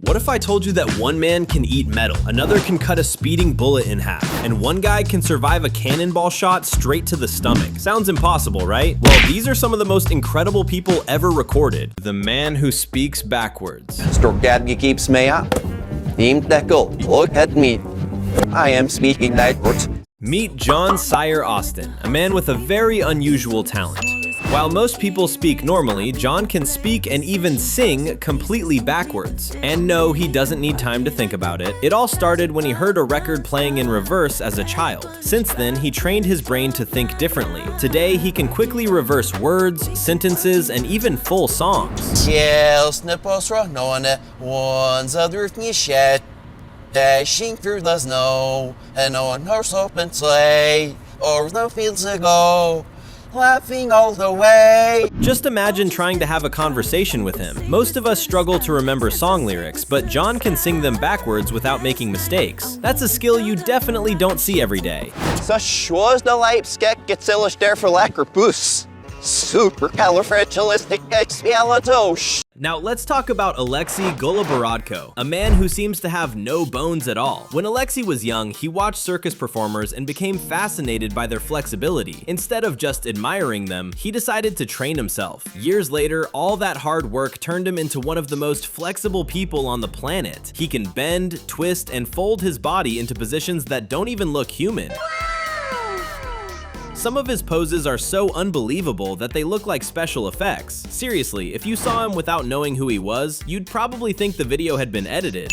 What if I told you that one man can eat metal, another can cut a speeding bullet in half, and one guy can survive a cannonball shot straight to the stomach? Sounds impossible, right? Well, these are some of the most incredible people ever recorded. The man who speaks backwards. Storkad keeps me up. Team tackle. Look at me. I am speaking backwards. Meet John Sire Austin, a man with a very unusual talent. While most people speak normally, John can speak and even sing completely backwards. And no, he doesn't need time to think about it. It all started when he heard a record playing in reverse as a child. Since then, he trained his brain to think differently. Today, he can quickly reverse words, sentences, and even full songs. Dashing through the snow, and on horse open sleigh, o'er the fields to go, laughing all the way. Just imagine trying to have a conversation with him. Most of us struggle to remember song lyrics, but John can sing them backwards without making mistakes. That's a skill you definitely don't see every day. Så sjås the leipskek for lacker boost. Supercalifragilisticexpialidocious. Now let's talk about Alexei Goloborodko, a man who seems to have no bones at all. When Alexei was young, he watched circus performers and became fascinated by their flexibility. Instead of just admiring them, he decided to train himself. Years later, all that hard work turned him into one of the most flexible people on the planet. He can bend, twist, and fold his body into positions that don't even look human. Some of his poses are so unbelievable that they look like special effects. Seriously, if you saw him without knowing who he was, you'd probably think the video had been edited.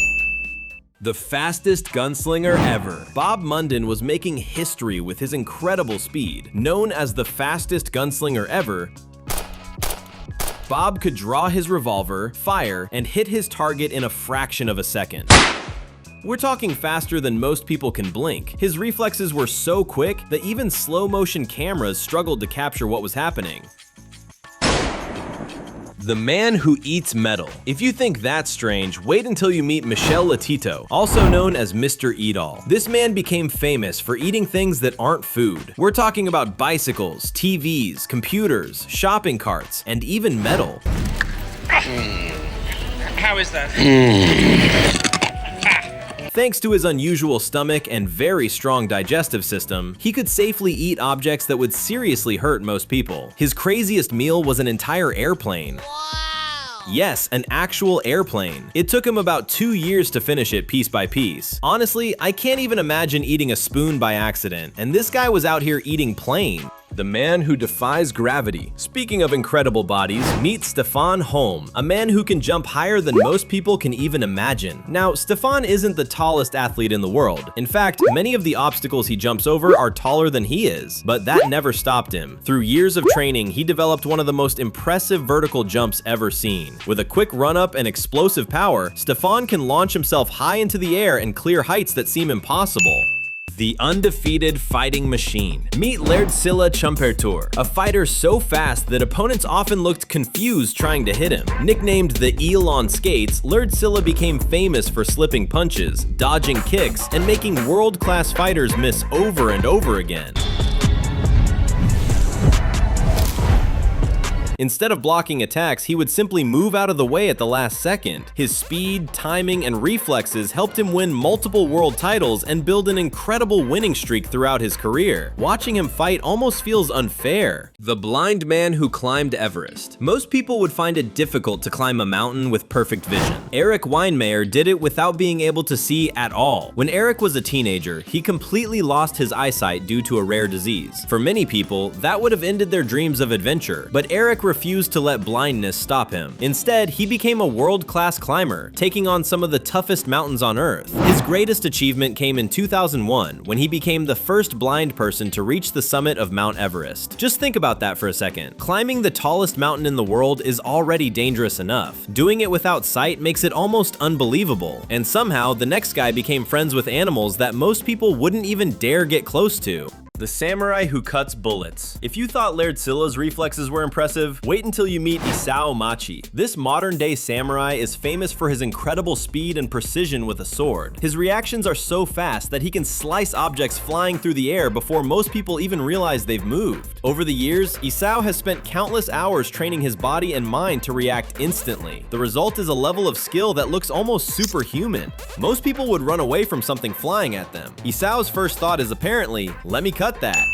The fastest gunslinger ever. Bob Munden was making history with his incredible speed. Known as the fastest gunslinger ever, Bob could draw his revolver, fire, and hit his target in a fraction of a second. We're talking faster than most people can blink. His reflexes were so quick that even slow-motion cameras struggled to capture what was happening. The man who eats metal. If you think that's strange, wait until you meet Michel Lotito, also known as Mr. Eat-All. This man became famous for eating things that aren't food. We're talking about bicycles, TVs, computers, shopping carts, and even metal. How is that? Thanks to his unusual stomach and very strong digestive system, he could safely eat objects that would seriously hurt most people. His craziest meal was an entire airplane. Wow. Yes, an actual airplane. It took him about 2 years to finish it piece by piece. Honestly, I can't even imagine eating a spoon by accident, and this guy was out here eating plain. The man who defies gravity. Speaking of incredible bodies, meet Stefan Holm, a man who can jump higher than most people can even imagine. Now, Stefan isn't the tallest athlete in the world. In fact, many of the obstacles he jumps over are taller than he is, but that never stopped him. Through years of training, he developed one of the most impressive vertical jumps ever seen. With a quick run-up and explosive power, Stefan can launch himself high into the air and clear heights that seem impossible. The undefeated fighting machine. Meet Lerdsila Chumpertur, a fighter so fast that opponents often looked confused trying to hit him. Nicknamed the Eel on Skates, Lerdsila became famous for slipping punches, dodging kicks, and making world-class fighters miss over and over again. Instead of blocking attacks, he would simply move out of the way at the last second. His speed, timing, and reflexes helped him win multiple world titles and build an incredible winning streak throughout his career. Watching him fight almost feels unfair. The blind man who climbed Everest. Most people would find it difficult to climb a mountain with perfect vision. Eric Weinmeier did it without being able to see at all. When Eric was a teenager, he completely lost his eyesight due to a rare disease. For many people, that would have ended their dreams of adventure, but Eric refused to let blindness stop him. Instead, he became a world-class climber, taking on some of the toughest mountains on Earth. His greatest achievement came in 2001, when he became the first blind person to reach the summit of Mount Everest. Just think about that for a second. Climbing the tallest mountain in the world is already dangerous enough. Doing it without sight makes it almost unbelievable. And somehow, the next guy became friends with animals that most people wouldn't even dare get close to. The samurai who cuts bullets. If you thought Laird Scylla's reflexes were impressive, wait until you meet Isao Machi. This modern-day samurai is famous for his incredible speed and precision with a sword. His reactions are so fast that he can slice objects flying through the air before most people even realize they've moved. Over the years, Isao has spent countless hours training his body and mind to react instantly. The result is a level of skill that looks almost superhuman. Most people would run away from something flying at them. Isao's first thought is apparently, let me cut that.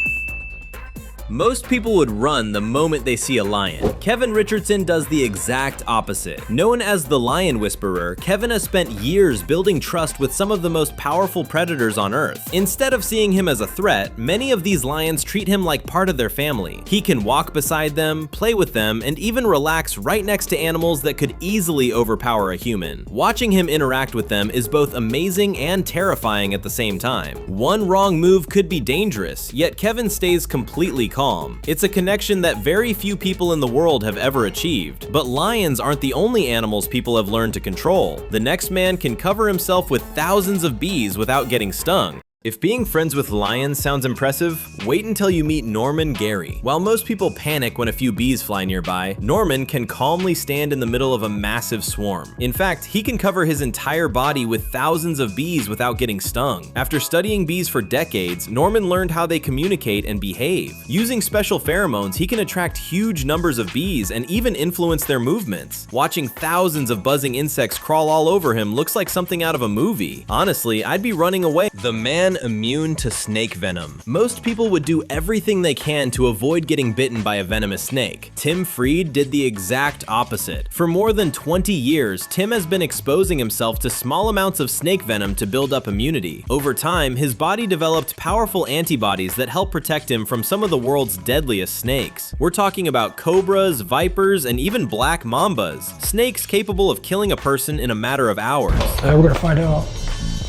Most people would run the moment they see a lion. Kevin Richardson does the exact opposite. Known as the Lion Whisperer, Kevin has spent years building trust with some of the most powerful predators on Earth. Instead of seeing him as a threat, many of these lions treat him like part of their family. He can walk beside them, play with them, and even relax right next to animals that could easily overpower a human. Watching him interact with them is both amazing and terrifying at the same time. One wrong move could be dangerous, yet Kevin stays completely calm. It's a connection that very few people in the world have ever achieved. But lions aren't the only animals people have learned to control. The next man can cover himself with thousands of bees without getting stung. If being friends with lions sounds impressive, wait until you meet Norman Gary. While most people panic when a few bees fly nearby, Norman can calmly stand in the middle of a massive swarm. In fact, he can cover his entire body with thousands of bees without getting stung. After studying bees for decades, Norman learned how they communicate and behave. Using special pheromones, he can attract huge numbers of bees and even influence their movements. Watching thousands of buzzing insects crawl all over him looks like something out of a movie. Honestly, I'd be running away. The man immune to snake venom. Most people would do everything they can to avoid getting bitten by a venomous snake. Tim Freed did the exact opposite. For more than 20 years, Tim has been exposing himself to small amounts of snake venom to build up immunity. Over time, his body developed powerful antibodies that help protect him from some of the world's deadliest snakes. We're talking about cobras, vipers, and even black mambas, snakes capable of killing a person in a matter of hours. We're gonna find out.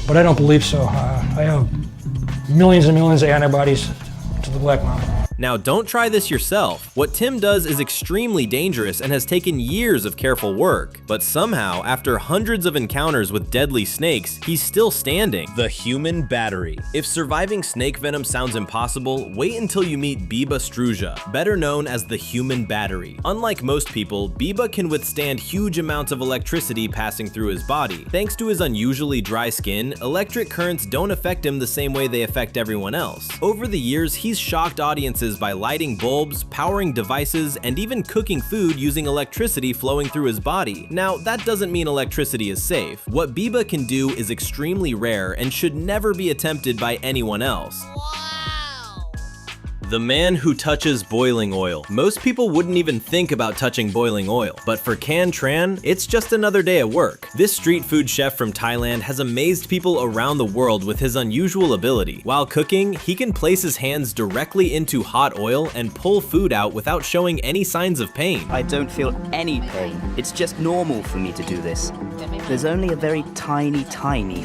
But I don't believe so. I have millions and millions of antibodies to the black mamba. Now, don't try this yourself. What Tim does is extremely dangerous and has taken years of careful work. But somehow, after hundreds of encounters with deadly snakes, he's still standing. The human battery. If surviving snake venom sounds impossible, wait until you meet Biba Struja, better known as the human battery. Unlike most people, Biba can withstand huge amounts of electricity passing through his body. Thanks to his unusually dry skin, electric currents don't affect him the same way they affect everyone else. Over the years, he's shocked audiences by lighting bulbs, powering devices, and even cooking food using electricity flowing through his body. Now, that doesn't mean electricity is safe. What Biba can do is extremely rare and should never be attempted by anyone else. The man who touches boiling oil. Most people wouldn't even think about touching boiling oil, but for Can Tran, it's just another day at work. This street food chef from Thailand has amazed people around the world with his unusual ability. While cooking, he can place his hands directly into hot oil and pull food out without showing any signs of pain. I don't feel any pain. It's just normal for me to do this. There's only a very tiny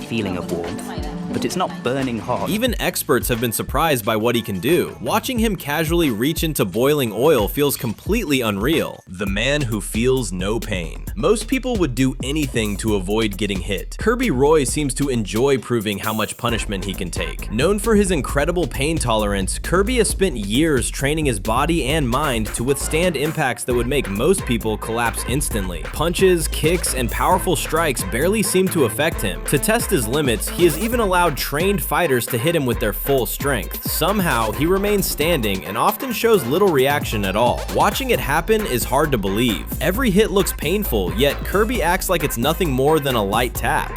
feeling of warmth, but it's not burning hot. Even experts have been surprised by what he can do. Watching him casually reach into boiling oil feels completely unreal. The man who feels no pain. Most people would do anything to avoid getting hit. Kirby Roy seems to enjoy proving how much punishment he can take. Known for his incredible pain tolerance, Kirby has spent years training his body and mind to withstand impacts that would make most people collapse instantly. Punches, kicks, and powerful strikes barely seem to affect him. To test his limits, he has even allowed trained fighters to hit him with their full strength. Somehow, he remains standing and often shows little reaction at all. Watching it happen is hard to believe. Every hit looks painful, yet Kirby acts like it's nothing more than a light tap.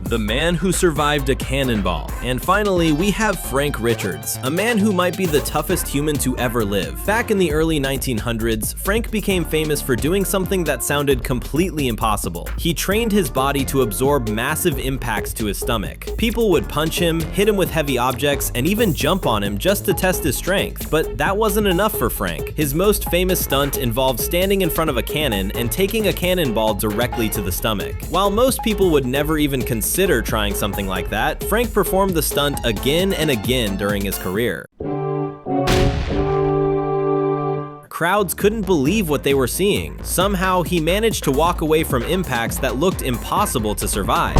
The man who survived a cannonball. And finally, we have Frank Richards, a man who might be the toughest human to ever live. Back in the early 1900s, Frank became famous for doing something that sounded completely impossible. He trained his body to absorb massive impacts to his stomach. People would punch him, hit him with heavy objects, and even jump on him just to test his strength. But that wasn't enough for Frank. His most famous stunt involved standing in front of a cannon and taking a cannonball directly to the stomach. While most people would never even consider trying something like that, Frank performed the stunt again and again during his career. Crowds couldn't believe what they were seeing. Somehow, he managed to walk away from impacts that looked impossible to survive.